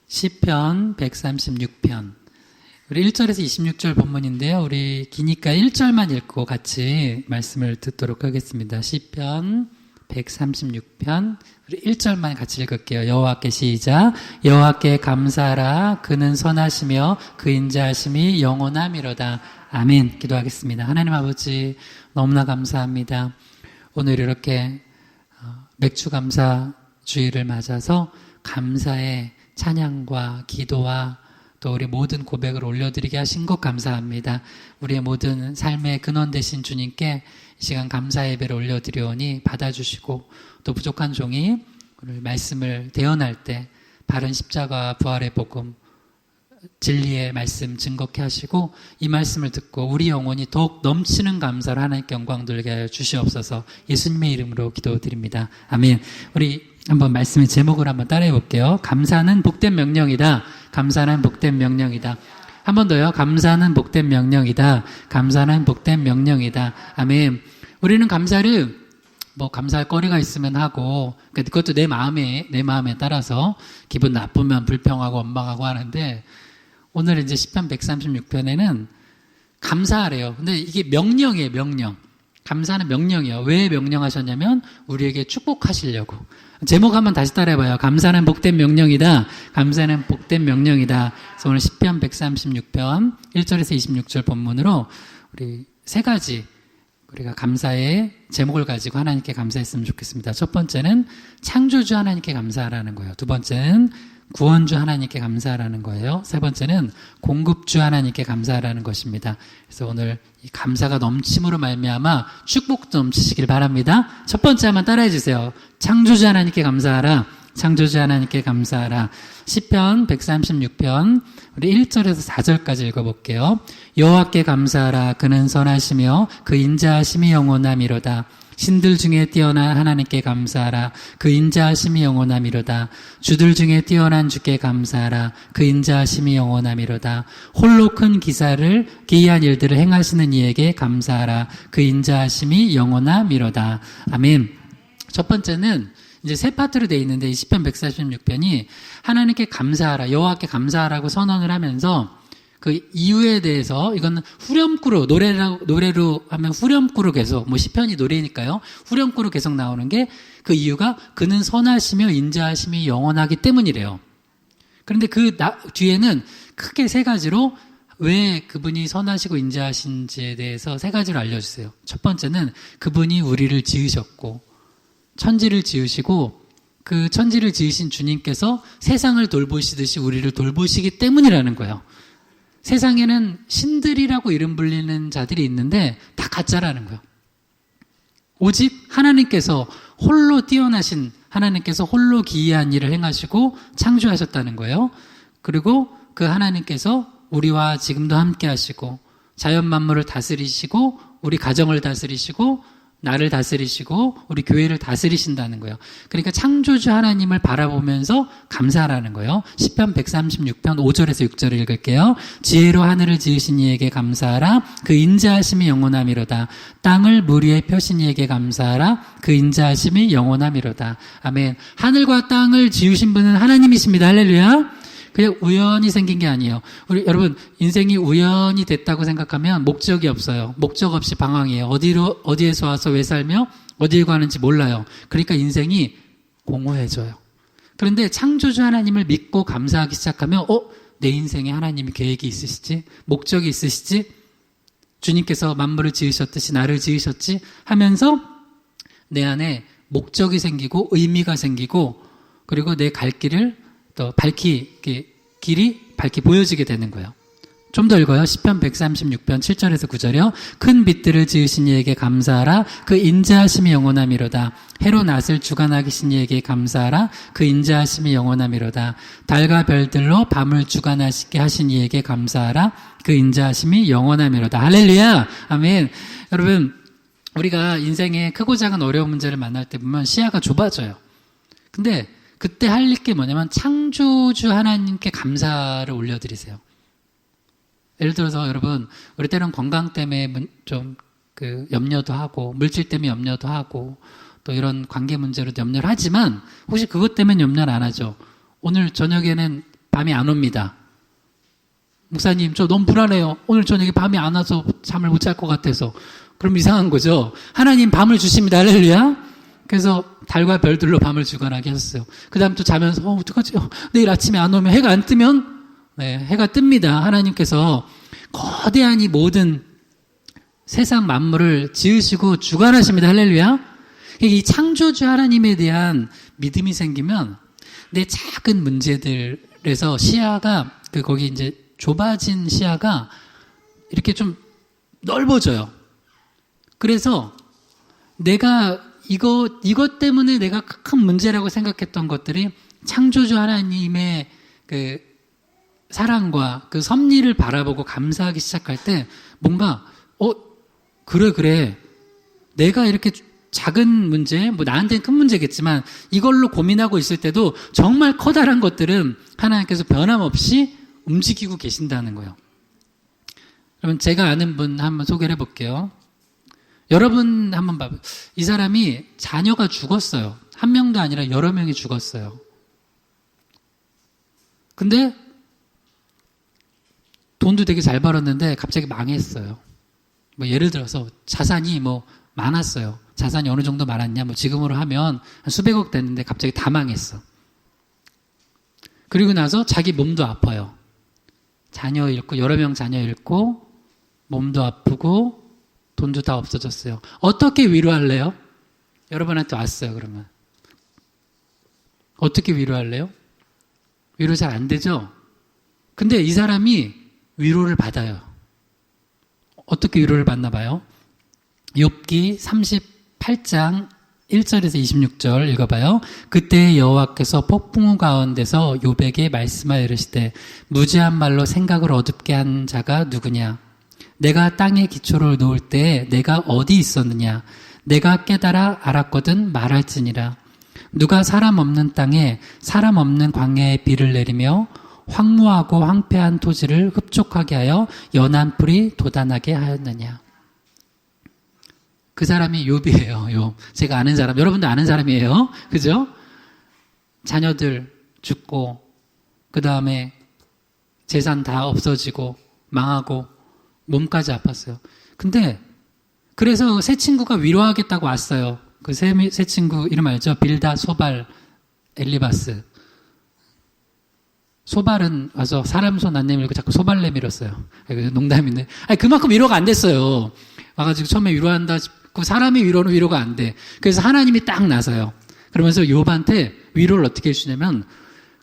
시편 136편. 우리 1절에서 26절 본문인데요. 우리 기니까 1절만 읽고 같이 말씀을 듣도록 하겠습니다. 시편 136편. 우리 1절만 같이 읽을게요. 여호와께 시작. 여호와께 감사하라. 그는 선하시며 그 인자하심이 영원함이로다. 아멘. 기도하겠습니다. 하나님 아버지 너무나 감사합니다. 오늘 이렇게 맥주 감사 주일을 맞아서 감사의 찬양과 기도와 또 우리 모든 고백을 올려드리게 하신 것 감사합니다. 우리의 모든 삶의 근원 되신 주님께 이 시간 감사 예배를 올려드리오니 받아주시고 또 부족한 종이 오늘 말씀을 대언할 때 바른 십자가와 부활의 복음 진리의 말씀 증거케 하시고 이 말씀을 듣고 우리 영혼이 더욱 넘치는 감사로 하나님께 영광 돌게 하여 주시옵소서. 예수님의 이름으로 기도드립니다. 아멘. 우리 한번 말씀의 제목을 한번 따라해 볼게요. 감사는 복된 명령이다. 감사는 복된 명령이다. 한 번 더요. 감사는 복된 명령이다. 감사는 복된 명령이다. 아멘. 우리는 감사를 감사할 거리가 있으면 하고, 그것도 내 마음에 따라서 기분 나쁘면 불평하고 원망하고 하는데, 오늘 이제 시편 136편에는 감사하래요. 근데 이게 명령이에요, 명령. 감사는 명령이에요. 왜 명령하셨냐면, 우리에게 축복하시려고. 제목 한번 다시 따라해봐요. 감사는 복된 명령이다. 감사는 복된 명령이다. 그래서 오늘 시편 136편 1절에서 26절 본문으로 우리 세 가지 우리가 감사의 제목을 가지고 하나님께 감사했으면 좋겠습니다. 첫 번째는 창조주 하나님께 감사하라는 거예요. 두 번째는 구원주 하나님께 감사하라는 거예요. 세 번째는 공급주 하나님께 감사하라는 것입니다. 그래서 오늘 이 감사가 넘침으로 말미암아 축복도 넘치시길 바랍니다. 첫 번째 한번 따라해 주세요. 창조주 하나님께 감사하라. 창조주 하나님께 감사하라. 시편 136편 우리 1절에서 4절까지 읽어볼게요. 여호와께 감사하라. 그는 선하시며 그 인자하심이 영원함이로다. 신들 중에 뛰어난 하나님께 감사하라. 그 인자하심이 영원함이로다. 주들 중에 뛰어난 주께 감사하라. 그 인자하심이 영원함이로다. 홀로 큰 기이한 일들을 행하시는 이에게 감사하라. 그 인자하심이 영원함이로다. 아멘. 첫 번째는 이제 세 파트로 되어 있는데 이 시편 146편이 하나님께 감사하라, 여호와께 감사하라고 선언을 하면서 그 이유에 대해서 이건 후렴구로 노래로 하면 후렴구로 계속 시편이 노래니까요. 후렴구로 계속 나오는 게 그 이유가 그는 선하시며 인자하심이 영원하기 때문이래요. 그런데 그 뒤에는 크게 세 가지로 왜 그분이 선하시고 인자하신지에 대해서 세 가지로 알려주세요. 첫 번째는 그분이 우리를 지으셨고 천지를 지으시고 그 천지를 지으신 주님께서 세상을 돌보시듯이 우리를 돌보시기 때문이라는 거예요. 세상에는 신들이라고 이름 불리는 자들이 있는데 다 가짜라는 거예요. 오직 하나님께서 홀로 뛰어나신 하나님께서 홀로 기이한 일을 행하시고 창조하셨다는 거예요. 그리고 그 하나님께서 우리와 지금도 함께 하시고 자연 만물을 다스리시고 우리 가정을 다스리시고 나를 다스리시고 우리 교회를 다스리신다는 거예요. 그러니까 창조주 하나님을 바라보면서 감사하라는 거예요. 시편 136편 5절에서 6절을 읽을게요. 지혜로 하늘을 지으신 이에게 감사하라. 그 인자하심이 영원함이로다. 땅을 물 위에 펴신 이에게 감사하라. 그 인자하심이 영원함이로다. 아멘. 하늘과 땅을 지으신 분은 하나님이십니다. 할렐루야. 그냥 우연히 생긴 게 아니에요. 여러분, 인생이 우연히 됐다고 생각하면 목적이 없어요. 목적 없이 방황이에요. 어디에서 와서 왜 살며 어디에 가는지 몰라요. 그러니까 인생이 공허해져요. 그런데 창조주 하나님을 믿고 감사하기 시작하면, 내 인생에 하나님이 계획이 있으시지? 목적이 있으시지? 주님께서 만물을 지으셨듯이 나를 지으셨지? 하면서 내 안에 목적이 생기고 의미가 생기고 그리고 내 갈 길을 또 길이 밝히 보여지게 되는 거예요. 좀 더 읽어요. 시편 136편 7절에서 9절이요. 큰 빛들을 지으신 이에게 감사하라. 그 인자하심이 영원함이로다. 해로 낫을 주관하신 이에게 감사하라. 그 인자하심이 영원함이로다. 달과 별들로 밤을 주관하시게 하신 이에게 감사하라. 그 인자하심이 영원함이로다. 할렐루야. 아멘. 여러분, 우리가 인생에 크고 작은 어려운 문제를 만날 때 보면 시야가 좁아져요. 근데 그때 할 게 뭐냐면 창조주 하나님께 감사를 올려드리세요. 예를 들어서 여러분, 우리 때는 건강 때문에 좀 염려도 하고 물질 때문에 염려도 하고 또 이런 관계 문제로도 염려를 하지만 혹시 그것 때문에 염려를 안 하죠? 오늘 저녁에는 밤이 안 옵니다. 목사님, 저 너무 불안해요. 오늘 저녁에 밤이 안 와서 잠을 못 잘 것 같아서. 그럼 이상한 거죠. 하나님 밤을 주십니다. 할렐루야. 그래서 달과 별들로 밤을 주관하게 하셨어요. 그 다음 또 자면서 어떡하지? 내일 아침에 안 오면 해가 안 뜨면 네, 해가 뜹니다. 하나님께서 거대한 이 모든 세상 만물을 지으시고 주관하십니다. 할렐루야. 이 창조주 하나님에 대한 믿음이 생기면 내 작은 문제들에서 시야가 거기 이제 좁아진 시야가 이렇게 좀 넓어져요. 그래서 내가 이것 때문에 내가 큰 문제라고 생각했던 것들이 창조주 하나님의 그 사랑과 그 섭리를 바라보고 감사하기 시작할 때 뭔가 그래 내가 이렇게 작은 문제, 뭐 나한테는 큰 문제겠지만 이걸로 고민하고 있을 때도 정말 커다란 것들은 하나님께서 변함없이 움직이고 계신다는 거예요. 그러면 제가 아는 분 한번 소개를 해볼게요. 여러분 한번 봐봐요. 이 사람이 자녀가 죽었어요. 한 명도 아니라 여러 명이 죽었어요. 근데 돈도 되게 잘 벌었는데 갑자기 망했어요. 뭐 예를 들어서 자산이 뭐 많았어요. 자산이 어느 정도 많았냐? 뭐 지금으로 하면 한 수백억 됐는데 갑자기 다 망했어. 그리고 나서 자기 몸도 아파요. 자녀 잃고 여러 명 자녀 잃고 몸도 아프고 돈도 다 없어졌어요. 어떻게 위로할래요? 여러분한테 왔어요. 그러면 어떻게 위로할래요? 위로 잘 안 되죠? 근데 이 사람이 위로를 받아요. 어떻게 위로를 받나 봐요? 욥기 38장 1절에서 26절 읽어봐요. 그때 여호와께서 폭풍우 가운데서 욥에게 말씀하여 이르시되 무지한 말로 생각을 어둡게 한 자가 누구냐? 내가 땅에 기초를 놓을 때 내가 어디 있었느냐? 내가 깨달아 알았거든 말할지니라. 누가 사람 없는 땅에 사람 없는 광야에 비를 내리며 황무하고 황폐한 토지를 흡족하게 하여 연한 풀이 돋아나게 하였느냐? 그 사람이 욥이에요. 욥. 제가 아는 사람, 여러분도 아는 사람이에요. 그죠? 자녀들 죽고 그 다음에 재산 다 없어지고 망하고 몸까지 아팠어요. 근데 그래서 새 친구가 위로하겠다고 왔어요. 그 새 친구 이름 알죠? 빌다, 소발, 엘리바스. 소발은 와서 사람 손 안 내밀고 자꾸 소발 내밀었어요. 농담인데. 아니, 그만큼 위로가 안 됐어요. 와가지고 처음에 위로한다 싶고 사람의 위로는 위로가 안 돼. 그래서 하나님이 딱 나서요. 그러면서 욥한테 위로를 어떻게 해주냐면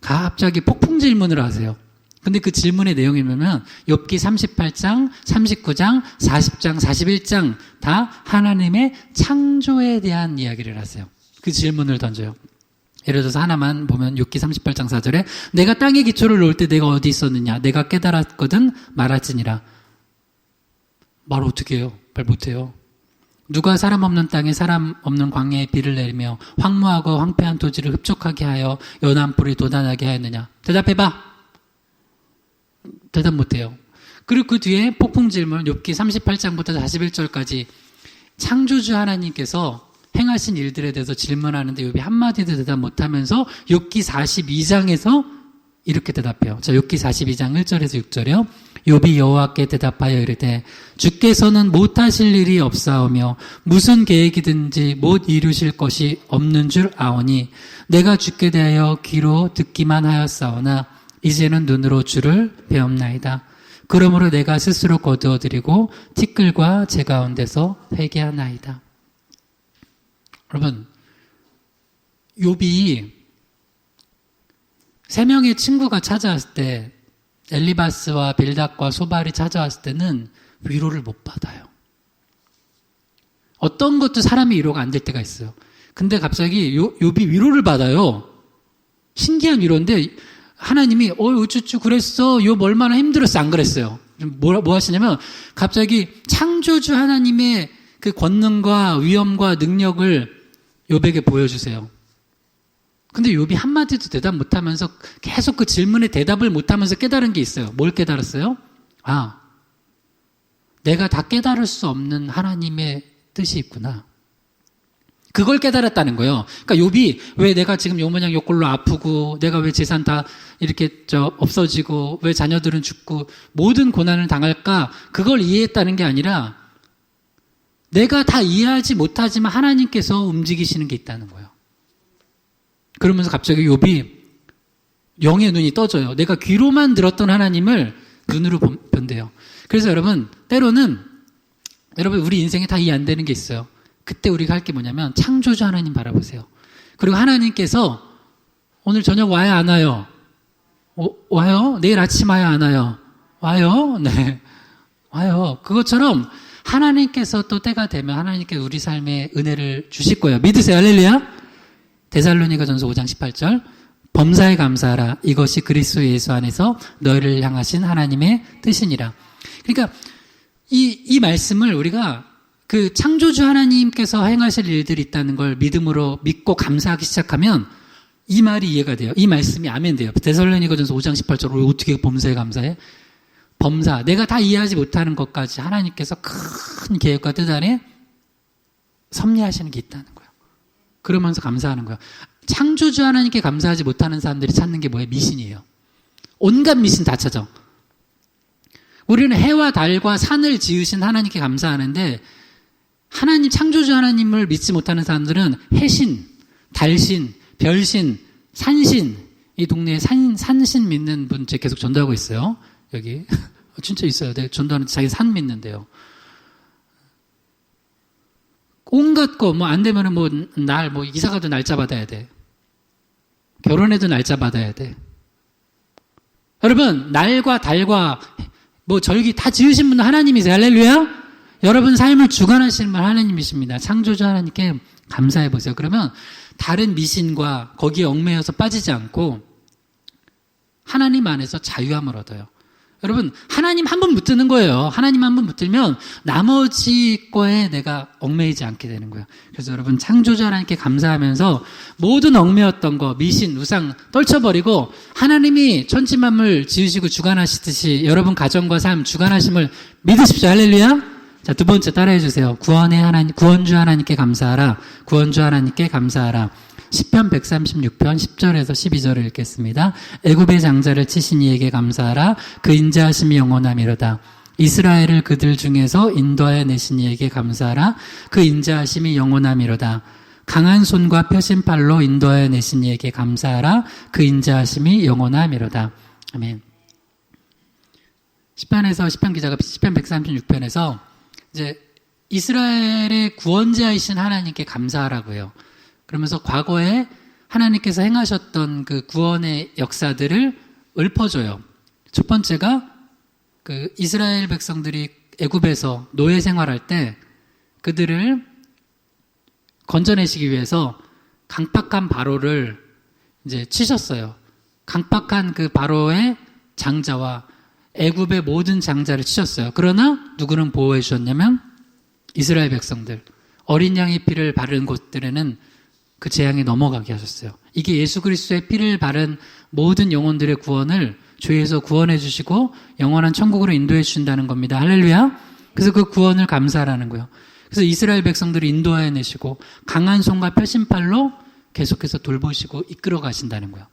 갑자기 폭풍 질문을 하세요. 근데 그 질문의 내용이 뭐냐면 욥기 38장, 39장, 40장, 41장 다 하나님의 창조에 대한 이야기를 하세요. 그 질문을 던져요. 예를 들어서 하나만 보면 욥기 38장 4절에 내가 땅에 기초를 놓을 때 내가 어디 있었느냐? 내가 깨달았거든 말할지니라. 말 어떻게 해요? 말 못해요. 누가 사람 없는 땅에 사람 없는 광야에 비를 내리며 황무하고 황폐한 토지를 흡족하게 하여 연한 풀이 돋아나게 하였느냐? 대답해봐. 대답 못해요. 그리고 그 뒤에 폭풍 질문 욥기 38장부터 41절까지 창조주 하나님께서 행하신 일들에 대해서 질문하는데 욥이 한마디도 대답 못하면서 욥기 42장에서 이렇게 대답해요. 자, 욥기 42장 1절에서 6절이요. 욥이 여호와께 대답하여 이르되 주께서는 못하실 일이 없사오며 무슨 계획이든지 못 이루실 것이 없는 줄 아오니 내가 주께 대하여 귀로 듣기만 하였사오나 이제는 눈으로 주를 배움나이다. 그러므로 내가 스스로 거두어드리고 티끌과 제 가운데서 회개하나이다. 여러분, 욥이 세 명의 친구가 찾아왔을 때 엘리바스와 빌닷과 소발이 찾아왔을 때는 위로를 못 받아요. 어떤 것도 사람이 위로가 안 될 때가 있어요. 근데 갑자기 욥이 위로를 받아요. 신기한 위로인데 하나님이 우쭈쭈 그랬어. 욥 얼마나 힘들었어. 안 그랬어요. 뭐 하시냐면 갑자기 창조주 하나님의 그 권능과 위엄과 능력을 욥에게 보여주세요. 근데 욥이 한마디도 대답 못하면서 계속 그 질문에 대답을 못하면서 깨달은 게 있어요. 뭘 깨달았어요? 내가 다 깨달을 수 없는 하나님의 뜻이 있구나. 그걸 깨달았다는 거예요. 그러니까 욥이 왜 내가 지금 요 모양 요 꼴로 아프고 내가 왜 재산 다 이렇게 없어지고 왜 자녀들은 죽고 모든 고난을 당할까? 그걸 이해했다는 게 아니라 내가 다 이해하지 못하지만 하나님께서 움직이시는 게 있다는 거예요. 그러면서 갑자기 욥이 영의 눈이 떠져요. 내가 귀로만 들었던 하나님을 눈으로 본대요. 그래서 여러분 때로는 여러분 우리 인생에 다 이해 안 되는 게 있어요. 그때 우리가 할 게 뭐냐면 창조주 하나님 바라보세요. 그리고 하나님께서 오늘 저녁 와요 안 와요? 와요? 내일 아침 와요 안 와요? 와요? 네. 와요. 그것처럼 하나님께서 또 때가 되면 하나님께서 우리 삶에 은혜를 주실 거예요. 믿으세요. 할렐루야. 데살로니가전서 5장 18절 범사에 감사하라. 이것이 그리스도 예수 안에서 너희를 향하신 하나님의 뜻이니라. 그러니까 이 말씀을 우리가 그 창조주 하나님께서 행하실 일들이 있다는 걸 믿음으로 믿고 감사하기 시작하면 이 말이 이해가 돼요. 이 말씀이 아멘 돼요. 데살로니가전서 5장 18절 어떻게 범사에 감사해? 범사. 내가 다 이해하지 못하는 것까지 하나님께서 큰 계획과 뜻 안에 섭리하시는 게 있다는 거예요. 그러면서 감사하는 거예요. 창조주 하나님께 감사하지 못하는 사람들이 찾는 게 뭐예요? 미신이에요. 온갖 미신 다 찾아. 우리는 해와 달과 산을 지으신 하나님께 감사하는데 하나님 창조주 하나님을 믿지 못하는 사람들은 해신, 달신, 별신, 산신 이 동네에 산신 믿는 분 제가 계속 전도하고 있어요. 여기 진짜 있어요. 내가 전도하는 자기 산 믿는데요. 온갖 거 뭐 안 되면은 뭐 이사 가도 날짜 받아야 돼. 결혼해도 날짜 받아야 돼. 여러분 날과 달과 뭐 절기 다 지으신 분은 하나님이세요. 할렐루야. 여러분 삶을 주관하시는 분 하나님이십니다. 창조주 하나님께 감사해 보세요. 그러면 다른 미신과 거기에 얽매여서 빠지지 않고 하나님 안에서 자유함을 얻어요. 여러분 하나님 한 번 붙드는 거예요. 하나님 한 번 붙들면 나머지 거에 내가 얽매이지 않게 되는 거예요. 그래서 여러분 창조주 하나님께 감사하면서 모든 얽매였던 거 미신 우상 떨쳐버리고 하나님이 천지만물 지으시고 주관하시듯이 여러분 가정과 삶 주관하심을 믿으십시오. 할렐루야. 자, 두 번째 따라해 주세요. 구원주 하나님께 감사하라. 구원주 하나님께 감사하라. 시편 136편 10절에서 12절을 읽겠습니다. 애굽의 장자를 치신 이에게 감사하라. 그 인자하심이 영원하미로다. 이스라엘을 그들 중에서 인도하여 내신 이에게 감사하라. 그 인자하심이 영원하미로다. 강한 손과 펴신 팔로 인도하여 내신 이에게 감사하라. 그 인자하심이 영원하미로다. 아멘. 시편 기자가 시편 136편에서 이제 이스라엘의 구원자이신 하나님께 감사하라고 해요. 그러면서 과거에 하나님께서 행하셨던 그 구원의 역사들을 읊어줘요. 첫 번째가 그 이스라엘 백성들이 애굽에서 노예 생활할 때 그들을 건져내시기 위해서 강팍한 바로를 이제 치셨어요. 강팍한 그 바로의 장자와 애굽의 모든 장자를 치셨어요. 그러나 누구는 보호해 주셨냐면 이스라엘 백성들. 어린 양의 피를 바른 곳들에는 그 재앙이 넘어가게 하셨어요. 이게 예수 그리스도의 피를 바른 모든 영혼들의 구원을 죄에서 구원해 주시고 영원한 천국으로 인도해 주신다는 겁니다. 할렐루야. 그래서 그 구원을 감사하라는 거예요. 그래서 이스라엘 백성들을 인도하여 내시고 강한 손과 펴신 팔로 계속해서 돌보시고 이끌어 가신다는 거예요.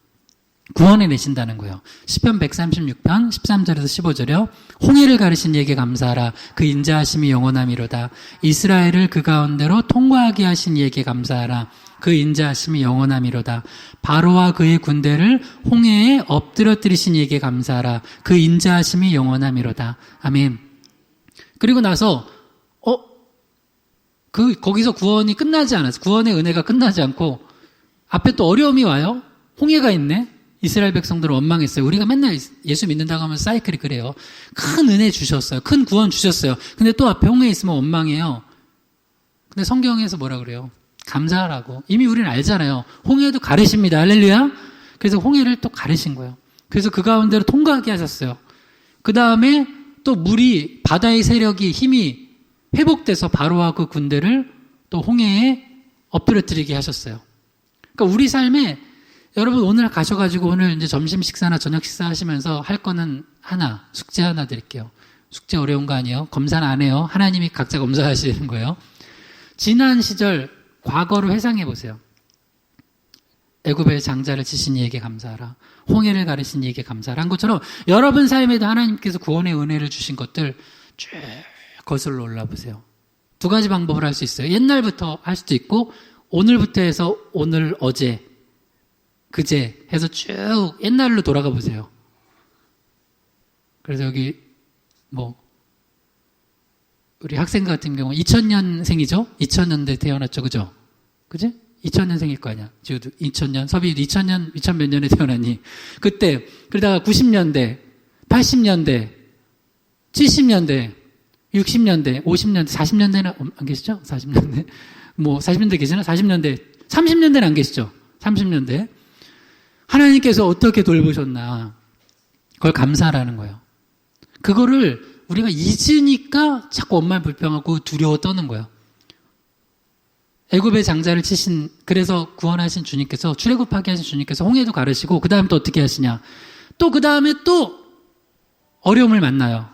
구원해 내신다는 거예요. 시편 136편 13절에서 15절이요. 홍해를 가르신 이에게 감사하라. 그 인자하심이 영원하미로다. 이스라엘을 그 가운데로 통과하게 하신 이에게 감사하라. 그 인자하심이 영원하미로다. 바로와 그의 군대를 홍해에 엎드러뜨리신 이에게 감사하라. 그 인자하심이 영원하미로다. 아멘. 그리고 나서 거기서 구원이 끝나지 않았어. 구원의 은혜가 끝나지 않고 앞에 또 어려움이 와요. 홍해가 있네. 이스라엘 백성들은 원망했어요. 우리가 맨날 예수 믿는다고 하면 사이클이 그래요. 큰 은혜 주셨어요. 큰 구원 주셨어요. 근데 또 앞에 홍해 있으면 원망해요. 근데 성경에서 뭐라 그래요? 감사하라고. 이미 우리는 알잖아요. 홍해도 가르십니다. 할렐루야. 그래서 홍해를 또 가르신 거예요. 그래서 그 가운데로 통과하게 하셨어요. 그 다음에 또 물이 바다의 세력이 힘이 회복돼서 바로와 그 군대를 또 홍해에 엎드려뜨리게 하셨어요. 그러니까 우리 삶에 여러분 오늘 가셔가지고 오늘 이제 점심 식사나 저녁 식사 하시면서 할 거는 하나, 숙제 하나 드릴게요. 숙제 어려운 거 아니에요? 검사는 안 해요. 하나님이 각자 검사하시는 거예요. 지난 시절 과거를 회상해 보세요. 애굽의 장자를 치신 이에게 감사하라. 홍해를 가르신 이에게 감사하라. 한 것처럼 여러분 삶에도 하나님께서 구원의 은혜를 주신 것들 쭉 거슬러 올라보세요. 두 가지 방법을 할 수 있어요. 옛날부터 할 수도 있고 오늘부터 해서 오늘, 어제, 그제 해서 쭉 옛날로 돌아가 보세요. 그래서 여기 우리 학생 같은 경우 2000년생이죠? 2000년대 태어났죠, 그죠? 그지? 2000년생일 거 아니야. 지우도 2000년, 서비도 2000 몇 년에 태어났니? 그때 그러다가 90년대, 80년대, 70년대, 60년대, 50년대, 40년대는 안 계시죠? 40년대. 40년대 계시나? 40년대, 30년대는 안 계시죠? 30년대. 하나님께서 어떻게 돌보셨나. 그걸 감사하라는 거예요. 그거를 우리가 잊으니까 자꾸 엄마를 불평하고 두려워 떠는 거예요. 애굽의 장자를 치신, 그래서 구원하신 주님께서, 출애굽하게 하신 주님께서 홍해도 가르시고, 그 다음 또 어떻게 하시냐. 또 그 다음에 또 어려움을 만나요.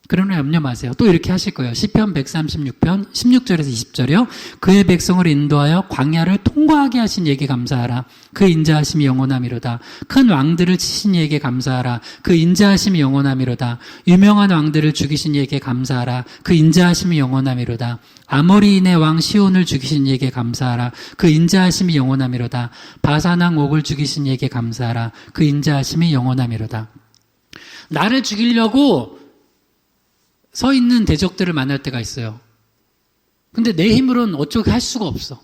그러나 염려 마세요. 또 이렇게 하실 거예요. 시편 136편 16절에서 20절이요. 그의 백성을 인도하여 광야를 통과하게 하신 이에게 감사하라. 그 인자하심이 영원하미로다. 큰 왕들을 치신 이에게 감사하라. 그 인자하심이 영원하미로다. 유명한 왕들을 죽이신 이에게 감사하라. 그 인자하심이 영원하미로다. 아모리인의 왕 시온을 죽이신 이에게 감사하라. 그 인자하심이 영원하미로다. 바산 왕 옥을 죽이신 이에게 감사하라. 그 인자하심이 영원하미로다. 나를 죽이려고 서 있는 대적들을 만날 때가 있어요. 근데 내 힘으로는 어떻게 할 수가 없어.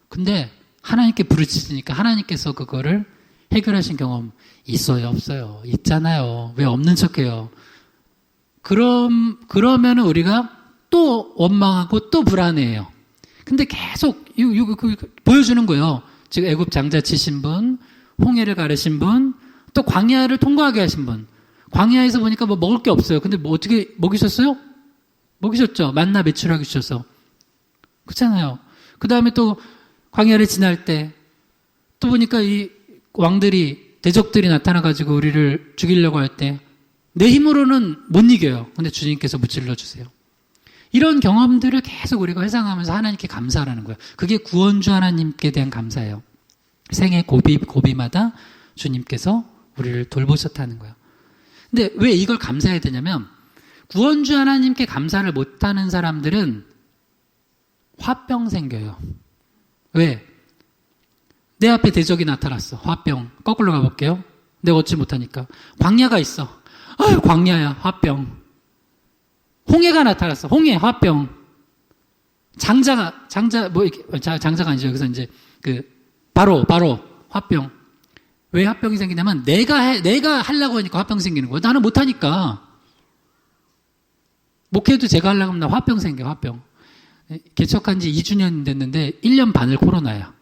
근데 하나님께 부르짖으니까 하나님께서 그거를 해결하신 경험 있어요, 없어요? 있잖아요. 왜 없는 척해요? 그러면은 우리가 또 원망하고 또 불안해해요. 근데 계속 보여주는 거예요. 지금 애굽 장자 치신 분, 홍해를 가르신 분, 또 광야를 통과하게 하신 분. 광야에서 보니까 먹을 게 없어요. 근데 어떻게 먹이셨어요? 먹이셨죠. 만나 매출하게 주셔서. 그렇잖아요. 그 다음에 또 광야를 지날 때 또 보니까 이 왕들이, 대적들이 나타나가지고 우리를 죽이려고 할 때 내 힘으로는 못 이겨요. 근데 주님께서 무찔러 주세요. 이런 경험들을 계속 우리가 회상하면서 하나님께 감사하라는 거예요. 그게 구원주 하나님께 대한 감사예요. 생애 고비마다 주님께서 우리를 돌보셨다는 거예요. 근데 왜 이걸 감사해야 되냐면 구원주 하나님께 감사를 못하는 사람들은 화병 생겨요. 왜? 내 앞에 대적이 나타났어. 화병. 거꾸로 가볼게요. 내가 얻지 못하니까. 광야가 있어. 아유, 광야야. 화병. 홍해가 나타났어. 홍해, 화병. 장자가 아니죠. 여기서 이제 바로 화병. 왜 화병이 생기냐면 내가 하려고 하니까 화병 생기는 거예요. 나는 못하니까. 목회도 제가 하려고 하면 나 화병 생겨, 화병. 개척한 지 2주년 됐는데 1년 반을 코로나야.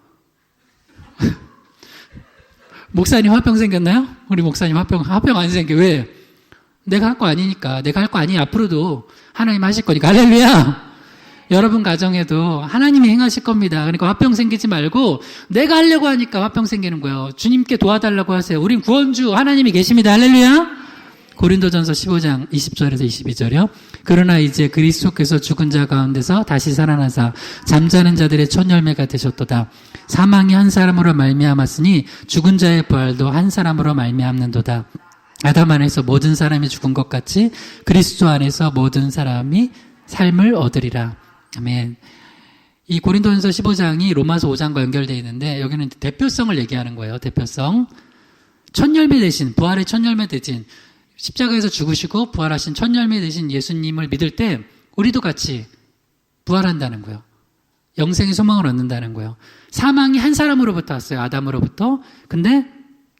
목사님 화병 생겼나요? 우리 목사님 화병 안 생겨. 왜? 내가 할 거 아니니까. 내가 할 거 아니 앞으로도 하나님 하실 거니까. 할렐루야. 여러분 가정에도 하나님이 행하실 겁니다. 그러니까 화병 생기지 말고 내가 하려고 하니까 화병 생기는 거예요. 주님께 도와달라고 하세요. 우린 구원주 하나님이 계십니다. 할렐루야. 고린도전서 15장 20절에서 22절이요. 그러나 이제 그리스도께서 죽은 자 가운데서 다시 살아나사 잠자는 자들의 첫 열매가 되셨도다. 사망이 한 사람으로 말미암았으니 죽은 자의 부활도 한 사람으로 말미암는도다. 아담 안에서 모든 사람이 죽은 것 같이 그리스도 안에서 모든 사람이 삶을 얻으리라. 아멘. 이 고린도전서 15장이 로마서 5장과 연결되어 있는데 여기는 대표성을 얘기하는 거예요. 대표성. 첫 열매 대신, 부활의 첫 열매 대신, 십자가에서 죽으시고 부활하신 첫 열매 대신 예수님을 믿을 때 우리도 같이 부활한다는 거예요. 영생의 소망을 얻는다는 거예요. 사망이 한 사람으로부터 왔어요. 아담으로부터. 근데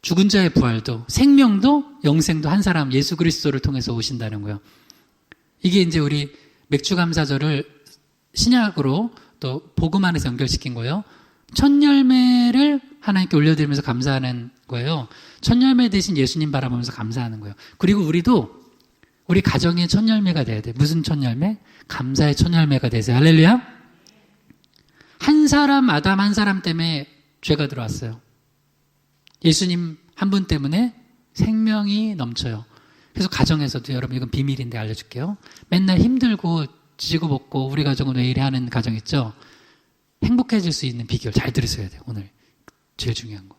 죽은 자의 부활도, 생명도, 영생도 한 사람, 예수 그리스도를 통해서 오신다는 거예요. 이게 이제 우리 맥주감사절을 신약으로 또 복음 안에서 연결시킨 거예요. 첫 열매를 하나님께 올려드리면서 감사하는 거예요. 첫 열매 대신 예수님 바라보면서 감사하는 거예요. 그리고 우리도 우리 가정의 첫 열매가 돼야 돼. 무슨 첫 열매? 감사의 첫 열매가 되세요. 할렐루야. 한 사람, 아담 한 사람 때문에 죄가 들어왔어요. 예수님 한 분 때문에 생명이 넘쳐요. 그래서 가정에서도 여러분 이건 비밀인데 알려줄게요. 맨날 힘들고 지지고 볶고 우리 가정은 왜 이래 하는 가정 있죠? 행복해질 수 있는 비결 잘 들으셔야 돼요. 오늘 제일 중요한 거.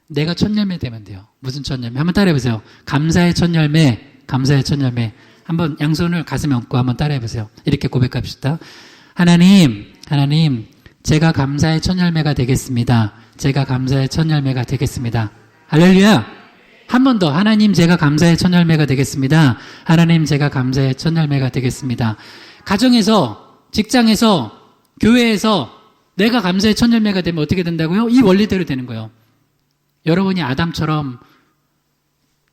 내가 첫 열매 되면 돼요. 무슨 첫 열매? 한번 따라해보세요. 감사의 첫 열매, 감사의 첫 열매. 한번 양손을 가슴에 얹고 한번 따라해보세요. 이렇게 고백합시다. 하나님, 제가 감사의 첫 열매가 되겠습니다. 제가 감사의 첫 열매가 되겠습니다. 할렐루야! 한 번 더. 하나님, 제가 감사의 첫 열매가 되겠습니다. 하나님, 제가 감사의 첫 열매가 되겠습니다. 가정에서, 직장에서, 교회에서 내가 감사의 첫 열매가 되면 어떻게 된다고요? 이 원리대로 되는 거예요. 여러분이 아담처럼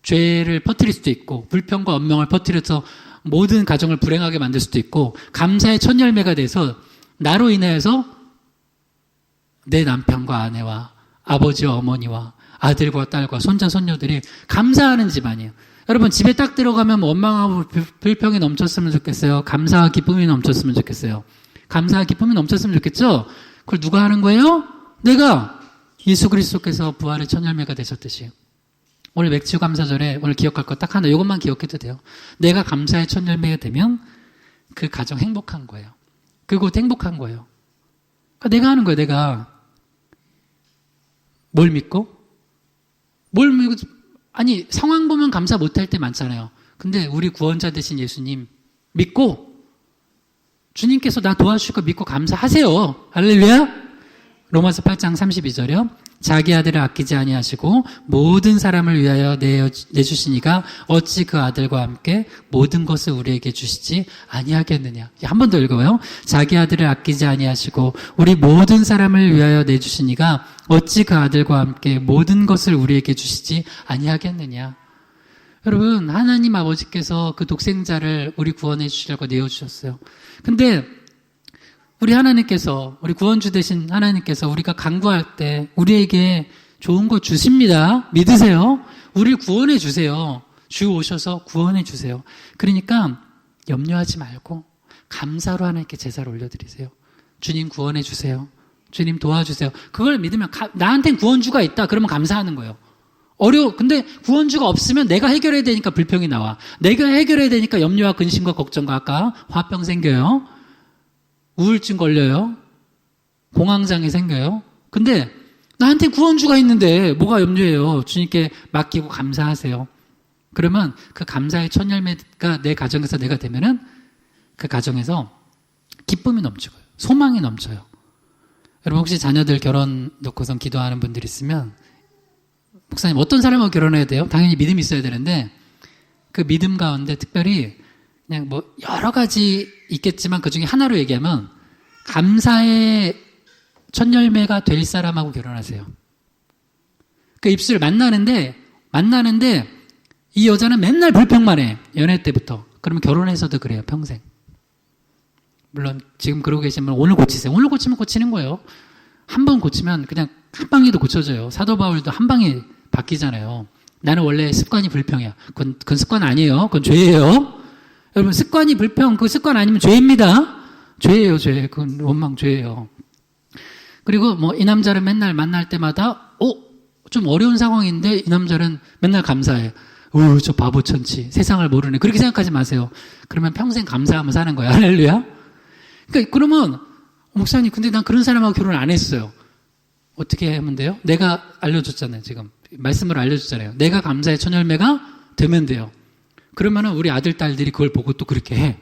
죄를 퍼뜨릴 수도 있고 불평과 원망을 퍼뜨려서 모든 가정을 불행하게 만들 수도 있고 감사의 첫 열매가 돼서 나로 인해서 내 남편과 아내와 아버지와 어머니와 아들과 딸과 손자 손녀들이 감사하는 집안이에요. 여러분 집에 딱 들어가면 원망하고 불평이 넘쳤으면 좋겠어요. 감사와 기쁨이 넘쳤으면 좋겠어요. 감사와 기쁨이 넘쳤으면 좋겠죠? 그걸 누가 하는 거예요? 내가 예수 그리스도께서 부활의 첫 열매가 되셨듯이. 오늘 맥주 감사절에 오늘 기억할 거 딱 하나, 이것만 기억해도 돼요. 내가 감사의 첫 열매가 되면 그 가정 행복한 거예요. 그곳 행복한 거예요. 그러니까 내가 하는 거예요. 내가 뭘 믿고? 아니 상황 보면 감사 못할 때 많잖아요. 근데 우리 구원자 되신 예수님 믿고 주님께서 나 도와주실 거 믿고 감사하세요. 할렐루야. 로마서 8장 32절이요. 자기 아들을 아끼지 아니하시고 모든 사람을 위하여 내주시니가 어찌 그 아들과 함께 모든 것을 우리에게 주시지 아니하겠느냐. 한 번 더 읽어요. 자기 아들을 아끼지 아니하시고 우리 모든 사람을 위하여 내주시니가 어찌 그 아들과 함께 모든 것을 우리에게 주시지 아니하겠느냐. 여러분, 하나님 아버지께서 그 독생자를 우리 구원해 주시려고 내어주셨어요. 근데 우리 하나님께서, 우리 구원주 되신 하나님께서 우리가 간구할 때 우리에게 좋은 거 주십니다. 믿으세요. 우리를 구원해 주세요. 주 오셔서 구원해 주세요. 그러니까 염려하지 말고 감사로 하나님께 제사를 올려드리세요. 주님 구원해 주세요. 주님 도와주세요. 그걸 믿으면 나한텐 구원주가 있다. 그러면 감사하는 거예요. 근데 구원주가 없으면 내가 해결해야 되니까 불평이 나와. 내가 해결해야 되니까 염려와 근심과 걱정과 아까 화병 생겨요. 우울증 걸려요. 공황장애 생겨요. 근데 나한테 구원주가 있는데 뭐가 염려해요. 주님께 맡기고 감사하세요. 그러면 그 감사의 첫 열매가 내 가정에서 내가 되면은 그 가정에서 기쁨이 넘치고요. 소망이 넘쳐요. 여러분 혹시 자녀들 결혼 놓고선 기도하는 분들 있으면 목사님 어떤 사람하고 결혼해야 돼요? 당연히 믿음이 있어야 되는데 그 믿음 가운데 특별히 그냥 뭐 여러 가지 있겠지만 그 중에 하나로 얘기하면 감사의 첫 열매가 될 사람하고 결혼하세요. 그 입술 만나는데 이 여자는 맨날 불평만 해. 연애 때부터. 그러면 결혼해서도 그래요. 평생. 물론 지금 그러고 계시면 오늘 고치세요. 오늘 고치면 고치는 거예요. 한 번 고치면 그냥 한 방에도 고쳐져요. 사도 바울도 한 방에 바뀌잖아요. 나는 원래 습관이 불평이야. 그건 습관 아니에요. 그건 죄예요. 여러분 습관이 불평, 그 습관 아니면 죄입니다. 죄예요, 죄. 그건 원망 죄예요. 그리고 뭐 이 남자를 맨날 만날 때마다 좀 어려운 상황인데 이 남자는 맨날 감사해. 저 바보 천치. 세상을 모르네. 그렇게 생각하지 마세요. 그러면 평생 감사하며 사는 거예요. 할렐루야. 그러니까 그러면 목사님 근데 난 그런 사람하고 결혼 안 했어요. 어떻게 하면 돼요? 내가 알려줬잖아요. 지금 말씀으로 알려줬잖아요. 내가 감사의 첫 열매가 되면 돼요. 그러면은 우리 아들, 딸들이 그걸 보고 또 그렇게 해.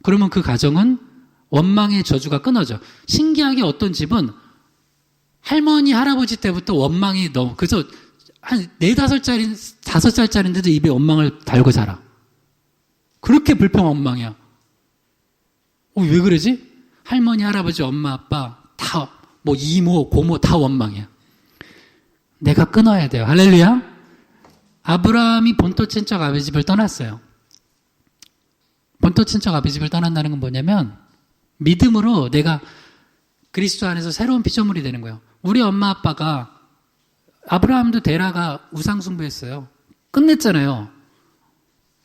그러면 그 가정은 원망의 저주가 끊어져. 신기하게 어떤 집은 할머니, 할아버지 때부터 원망이 그래서 한 4-5살짜리, 5살짜리인데도 입에 원망을 달고 자라. 그렇게 불평 원망이야. 왜 그러지? 할머니, 할아버지, 엄마, 아빠 다 뭐 이모, 고모 다 원망이야. 내가 끊어야 돼요. 할렐루야. 아브라함이 본토 친척 아비 집을 떠났어요. 본토 친척 아비 집을 떠난다는 건 뭐냐면 믿음으로 내가 그리스도 안에서 새로운 피조물이 되는 거예요. 우리 엄마 아빠가 아브라함도 데라가 우상숭배했어요. 끝냈잖아요.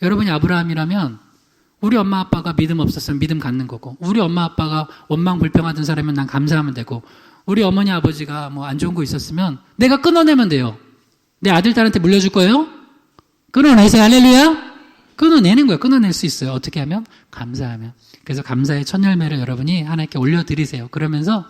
여러분이 아브라함이라면 우리 엄마 아빠가 믿음 없었으면 믿음 갖는 거고 우리 엄마 아빠가 원망 불평하던 사람이면 난 감사하면 되고 우리 어머니 아버지가 뭐 안 좋은 거 있었으면 내가 끊어내면 돼요. 내 아들 딸한테 물려줄 거예요? 끊어내세요. 할렐루야. 끊어내는 거예요. 끊어낼 수 있어요. 어떻게 하면? 감사하면. 그래서 감사의 첫 열매를 여러분이 하나님께 올려드리세요. 그러면서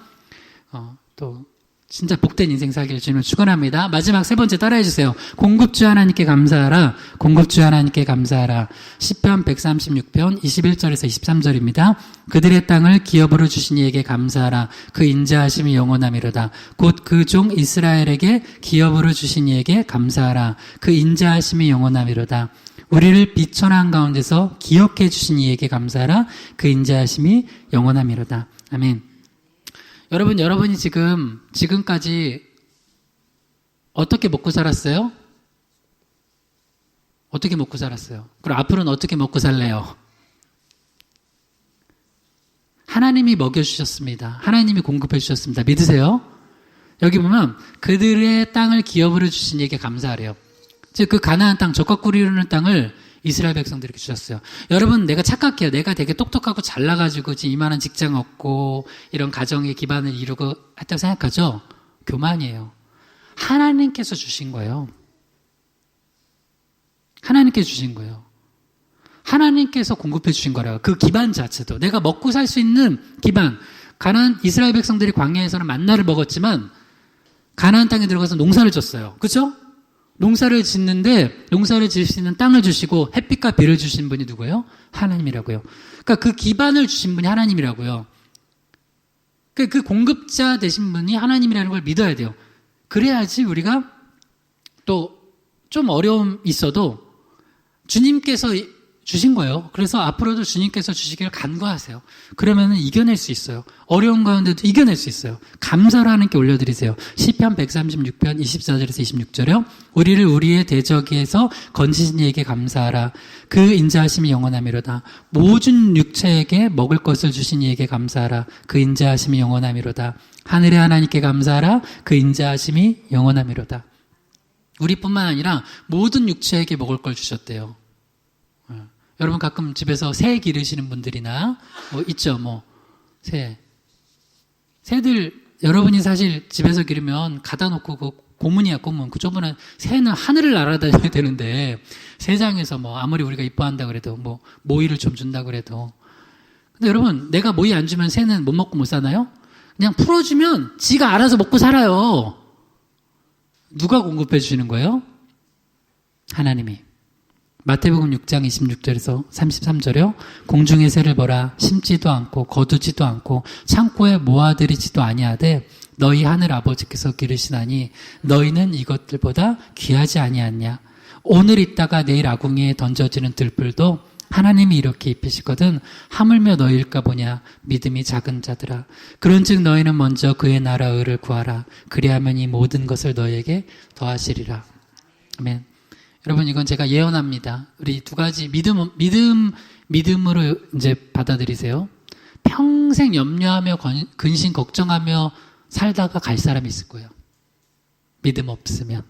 또 진짜 복된 인생 살기를 주님을 축원합니다. 마지막 세 번째 따라해 주세요. 공급주 하나님께 감사하라. 공급주 하나님께 감사하라. 시편 136편 21절에서 23절입니다. 그들의 땅을 기업으로 주신 이에게 감사하라. 그 인자하심이 영원함이로다. 곧 그 종 이스라엘에게 기업으로 주신 이에게 감사하라. 그 인자하심이 영원함이로다. 우리를 비천한 가운데서 기억해 주신 이에게 감사하라. 그 인자하심이 영원함이로다. 아멘. 여러분이 지금까지 어떻게 먹고 살았어요? 어떻게 먹고 살았어요? 그럼 앞으로는 어떻게 먹고 살래요? 하나님이 먹여주셨습니다. 하나님이 공급해 주셨습니다. 믿으세요? 여기 보면 그들의 땅을 기업으로 주신 이에게 감사하래요. 즉 그 가나안 땅, 젖과 꿀이 흐르는 땅을 이스라엘 백성들에게 주셨어요. 여러분, 내가 착각해요. 내가 되게 똑똑하고 잘나가지고 지금 이만한 직장 얻고 이런 가정의 기반을 이루고 했다고 생각하죠? 교만이에요. 하나님께서 주신 거예요. 하나님께서 주신 거예요. 하나님께서 공급해 주신 거라고. 그 기반 자체도. 내가 먹고 살 수 있는 기반. 가나안 이스라엘 백성들이 광야에서는 만나를 먹었지만 가나안 땅에 들어가서 농사를 졌어요. 그렇죠? 농사를 짓는데 농사를 지을 수 있는 땅을 주시고 햇빛과 비를 주신 분이 누구예요? 하나님이라고요. 그러니까 그 기반을 주신 분이 하나님이라고요. 그 공급자 되신 분이 하나님이라는 걸 믿어야 돼요. 그래야지 우리가 또 좀 어려움이 있어도 주님께서 주신 거예요. 그래서 앞으로도 주님께서 주시기를 간구하세요. 그러면 이겨낼 수 있어요. 어려운 가운데도 이겨낼 수 있어요. 감사를 하나님께 올려드리세요. 시편 136편 24절에서 26절이요. 우리를 우리의 대적에서 건지신 이에게 감사하라. 그 인자하심이 영원함이로다. 모든 육체에게 먹을 것을 주신 이에게 감사하라. 그 인자하심이 영원함이로다. 하늘의 하나님께 감사하라. 그 인자하심이 영원함이로다. 우리뿐만 아니라 모든 육체에게 먹을 걸 주셨대요. 여러분 가끔 집에서 새 기르시는 분들이나 있죠, 새들 여러분이 사실 집에서 기르면 가다 놓고 그 고문이야, 고문. 그 저번에 새는 하늘을 날아다녀야 되는데 새장에서 아무리 우리가 이뻐한다 그래도 모이를 좀 준다 그래도. 근데 여러분, 내가 모이 안 주면 새는 못 먹고 못 사나요? 그냥 풀어주면 지가 알아서 먹고 살아요. 누가 공급해 주시는 거예요? 하나님이. 마태복음 6장 26절에서 33절이요. 공중의 새를 보라. 심지도 않고 거두지도 않고 창고에 모아들이지도 아니하되 너희 하늘 아버지께서 기르시나니 너희는 이것들보다 귀하지 아니하냐. 오늘 있다가 내일 아궁이에 던져지는 들불도 하나님이 이렇게 입히시거든 하물며 너희일까 보냐. 믿음이 작은 자들아. 그런즉 너희는 먼저 그의 나라 의를 구하라. 그리하면 이 모든 것을 너희에게 더하시리라. 아멘. 여러분, 이건 제가 예언합니다. 우리 두 가지 믿음으로 이제 받아들이세요. 평생 염려하며 근심 걱정하며 살다가 갈 사람이 있을 거예요. 믿음 없으면.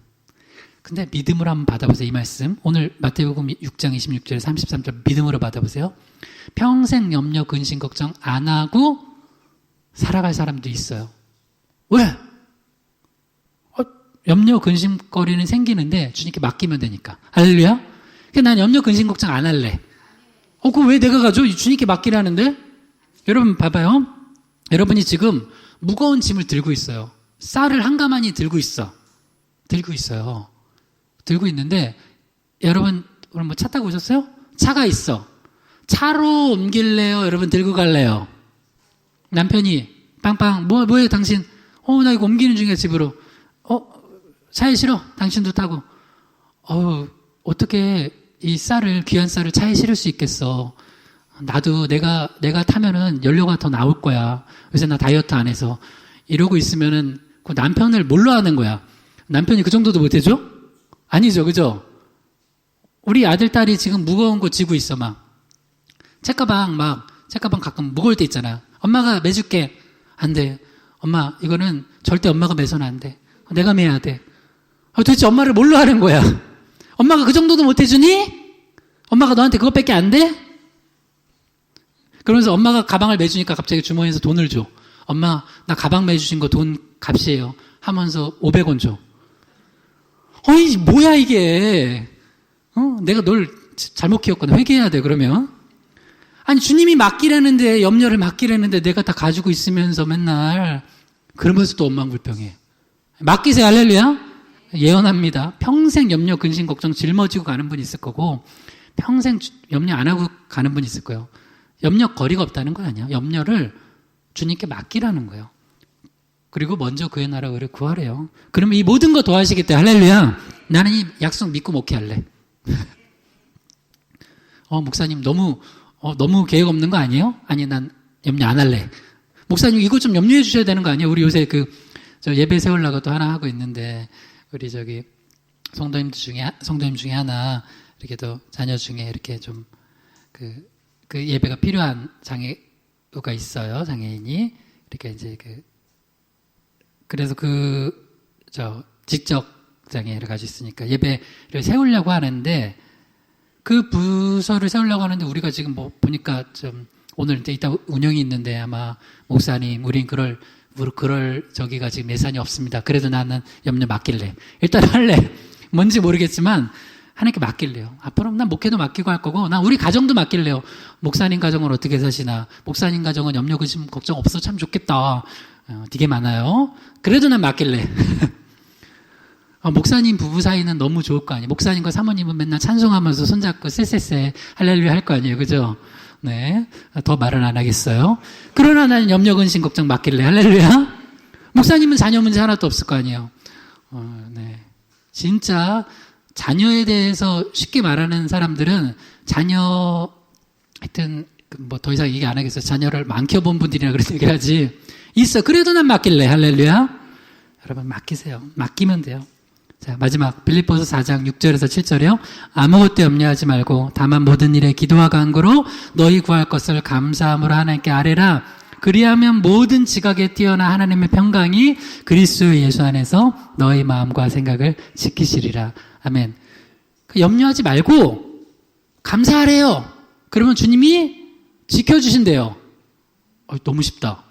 근데 믿음으로 한번 받아보세요. 이 말씀. 오늘 마태복음 6장 26절 33절 믿음으로 받아보세요. 평생 염려 근심 걱정 안 하고 살아갈 사람도 있어요. 왜? 염려 근심거리는 생기는데 주님께 맡기면 되니까. 할렐루야? 난 염려 근심 걱정 안 할래. 그거 왜 내가 가져? 주님께 맡기라는데? 여러분 봐봐요. 여러분이 지금 무거운 짐을 들고 있어요. 쌀을 한 가마니 들고 있어요. 들고 있는데 여러분 오늘 차 타고 오셨어요? 차가 있어. 차로 옮길래요? 여러분 들고 갈래요? 남편이 빵빵 뭐해 당신? 나 이거 옮기는 중이야 집으로. 차에 실어. 당신도 타고. 어떻게 이 귀한 쌀을 차에 실을 수 있겠어. 나도 내가 타면은 연료가 더 나올 거야. 그래서 나 다이어트 안 해서. 이러고 있으면은 그 남편을 뭘로 하는 거야? 남편이 그 정도도 못 해줘? 아니죠, 그죠? 우리 아들, 딸이 지금 무거운 거 지고 있어, 책가방 가끔 무거울 때 있잖아. 엄마가 매줄게. 안 돼. 엄마, 이거는 절대 엄마가 매서는 안 돼. 내가 매야 돼. 도대체 엄마를 뭘로 하는 거야? 엄마가 그 정도도 못 해주니? 엄마가 너한테 그것밖에 안 돼? 그러면서 엄마가 가방을 매주니까 갑자기 주머니에서 돈을 줘. 엄마, 나 가방 매주신 거 돈 값이에요. 하면서 500원 줘. 뭐야 이게. 내가 널 잘못 키웠거든. 회개해야 돼, 그러면. 아니, 주님이 맡기라는데, 염려를 맡기라는데 내가 다 가지고 있으면서 맨날 그러면서 또 원망불평해. 맡기세요. 할렐루야. 예언합니다. 평생 염려, 근심, 걱정 짊어지고 가는 분이 있을 거고 평생 염려 안 하고 가는 분이 있을 거예요. 염려 거리가 없다는 거 아니야. 염려를 주님께 맡기라는 거예요. 그리고 먼저 그의 나라 의를 구하래요. 그러면 이 모든 거 도와주시겠대. 할렐루야. 나는 이 약속 믿고 목회할래. 목사님 너무 계획 없는 거 아니에요? 아니 난 염려 안 할래. 목사님 이거 좀 염려해 주셔야 되는 거 아니에요? 우리 요새 저 예배 세우려고 또 하나 하고 있는데 우리 성도님 중에 하나 이렇게 또 자녀 중에 이렇게 좀 그 예배가 필요한 장애가 있어요. 장애인이 이렇게 이제 그래서 지적 장애를 가지고 있으니까 예배를 세우려고 하는데 그 부서를 세우려고 하는데 우리가 지금 보니까 좀 오늘 이따 운영이 있는데 아마 목사님 우린 그럴 저기가 지금 예산이 없습니다. 그래도 나는 염려 맡길래 일단 할래. 뭔지 모르겠지만 하나님께 맡길래요. 앞으로 난 목회도 맡기고 할 거고 난 우리 가정도 맡길래요. 목사님 가정은 어떻게 사시나. 목사님 가정은 염려 근심 걱정 없어 참 좋겠다. 되게 많아요. 그래도 난 맡길래. 목사님 부부 사이는 너무 좋을 거 아니에요. 목사님과 사모님은 맨날 찬송하면서 손잡고 쎄쎄쎄 할렐루야 할 거 아니에요. 그죠? 네. 더 말은 안 하겠어요. 그러나 나는 염려 근심 걱정 맡길래 할렐루야. 목사님은 자녀 문제 하나도 없을 거 아니에요. 네. 진짜 자녀에 대해서 쉽게 말하는 사람들은 하여튼 더 이상 얘기 안 하겠어요. 자녀를 많게 본 분들이나 그런 얘기를 하지. 있어. 그래도 난 맡길래. 할렐루야. 여러분 맡기세요. 맡기면 돼요. 자, 마지막 빌립보서 4장 6절에서 7절이요. 아무것도 염려하지 말고 다만 모든 일에 기도와 간구로 너희 구할 것을 감사함으로 하나님께 아뢰라. 그리하면 모든 지각에 뛰어나 하나님의 평강이 그리스도 예수 안에서 너희 마음과 생각을 지키시리라. 아멘. 염려하지 말고 감사하래요. 그러면 주님이 지켜주신대요. 너무 쉽다.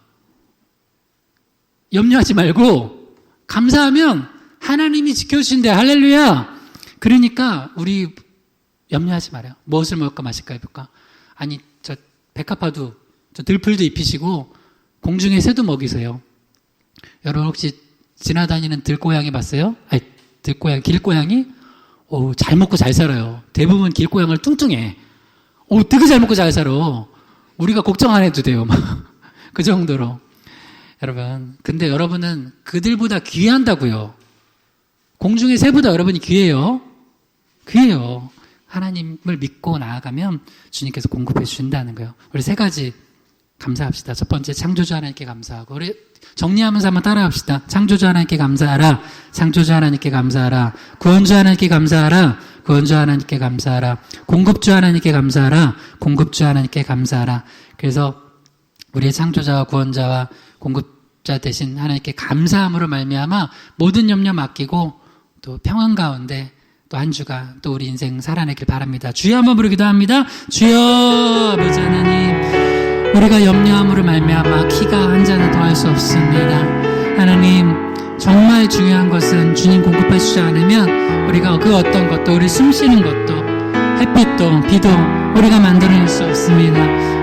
염려하지 말고 감사하면 하나님이 지켜주신대. 할렐루야. 그러니까 우리 염려하지 말아요. 무엇을 먹을까 마실까 해볼까. 아니 저 백합화도 저 들풀도 입히시고 공중에 새도 먹이세요. 여러분 혹시 지나다니는 들고양이 봤어요? 아니 길고양이? 잘 먹고 잘 살아요. 대부분 길고양이를 뚱뚱해. 되게 잘 먹고 잘 살아. 우리가 걱정 안 해도 돼요. 그 정도로. 여러분, 근데 여러분은 그들보다 귀한다고요. 공중의 새보다 여러분이 귀해요. 귀해요. 하나님을 믿고 나아가면 주님께서 공급해 주신다는 거예요. 우리 세 가지 감사합시다. 첫 번째, 창조주 하나님께 감사하고. 우리 정리하면서 한번 따라합시다. 창조주 하나님께 감사하라. 창조주 하나님께 감사하라. 구원주 하나님께 감사하라. 구원주 하나님께 감사하라. 공급주 하나님께 감사하라. 공급주 하나님께 감사하라. 그래서 우리의 창조자와 구원자와 공급자 되신 하나님께 감사함으로 말미암아 모든 염려 맡기고 또 평안 가운데 또 한 주가 또 우리 인생 살아내길 바랍니다. 주여 한번 부르기도 합니다. 주여 아버지 하나님, 우리가 염려함으로 말미암아 키가 한 자도 더할 수 없습니다. 하나님, 정말 중요한 것은 주님 공급해 주지 않으면 우리가 그 어떤 것도, 우리 숨쉬는 것도, 햇빛도 비도 우리가 만들어낼 수 없습니다.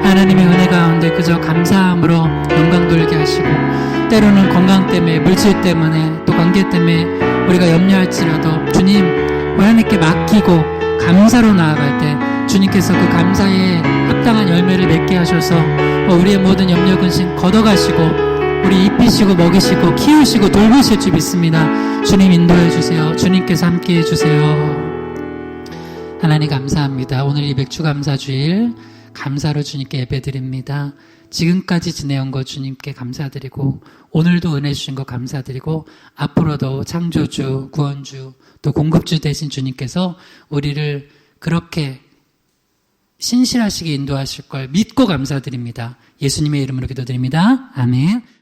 하나님의 은혜 가운데 그저 감사함으로 영광 돌게 하시고, 때로는 건강 때문에, 물질 때문에, 또 관계 때문에 우리가 염려할지라도 주님 하나님께 맡기고 감사로 나아갈 때 주님께서 그 감사에 합당한 열매를 맺게 하셔서 우리의 모든 염려 근심 걷어가시고 우리 입히시고 먹이시고 키우시고 돌보실 줄 믿습니다. 주님 인도해 주세요. 주님께서 함께해 주세요. 하나님 감사합니다. 오늘 이 백주감사주일 감사로 주님께 예배드립니다. 지금까지 지내온 것 주님께 감사드리고 오늘도 은혜 주신 것 감사드리고 앞으로도 창조주, 구원주, 또 공급주 되신 주님께서 우리를 그렇게 신실하시게 인도하실 걸 믿고 감사드립니다. 예수님의 이름으로 기도드립니다. 아멘.